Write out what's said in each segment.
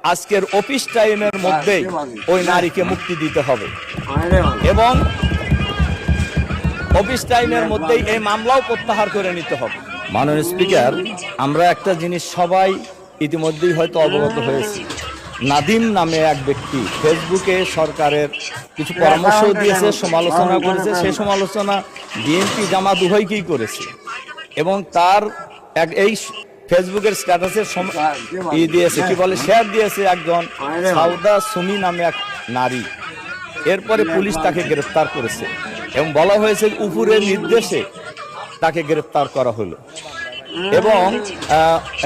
আজকের অফিস টাইমের মধ্যেই ওই নারীকে মুক্তি দিতে হবে এবং অফিস টাইমের মধ্যেই এই মামলাও প্রত্যাহার করে নিতে হবে। মাননীয় স্পিকার, আমরা একটা জিনিস সবাই ইতিমধ্যেই হয়তো অবগত হয়েছি। নাদিম নামে এক ব্যক্তি ফেসবুকে সরকারের কিছু পরামর্শ দিয়েছে, সমালোচনা করেছে। সেই সমালোচনা বিএনপি জামাত উভয়কেই করেছে এবং তার এই ফেসবুকের স্ট্যাটাসের দিয়েছে, কি বলে, শেয়ার দিয়েছে একজন সাউদা সুমি নামে এক নারী। এরপরে পুলিশ তাকে গ্রেফতার করেছে এবং বলা হয়েছে উপরের নির্দেশে তাকে গ্রেফতার করা হলো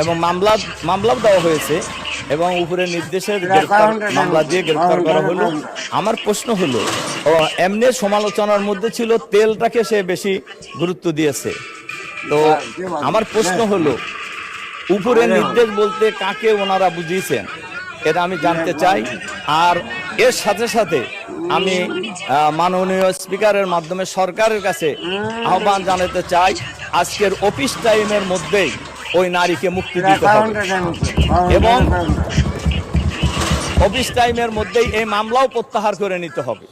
এবং মামলা দেওয়া হয়েছে এবং উপরের নির্দেশে মামলা দিয়ে গ্রেফতার করা হলো। আমার প্রশ্ন হলো, এমনি সমালোচনার মধ্যে ছিল তেলটাকে সে বেশি গুরুত্ব দিয়েছে। তো আমার প্রশ্ন হলো, উপরের নির্দেশ বলতে কাকে ওনারা বুঝিয়েছেন এটা আমি জানতে চাই। আর এর সাথে সাথে আমি মাননীয় স্পিকারের মাধ্যমে সরকারের কাছে আহ্বান জানাতে চাই, আজকের অফিস টাইমের মধ্যেই ওই নারীকে মুক্তি দিতে হবে এবং অফিস টাইমের মধ্যেই এই মামলাও প্রত্যাহার করে নিতে হবে।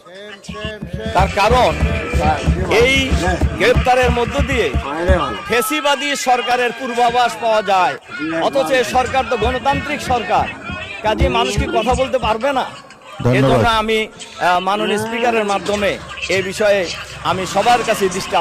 তার কারণ এই গ্রেফতারের মধ্য দিয়ে ফ্যাসিবাদী সরকারের পূর্বাভাস পাওয়া যায়, অথচ এই সরকার তো গণতান্ত্রিক সরকার, কাজে মানুষ কি কথা বলতে পারবে না? এজন্য আমি মাননীয় স্পিকারের মাধ্যমে এই বিষয়ে আমি সবার কাছে দৃষ্টি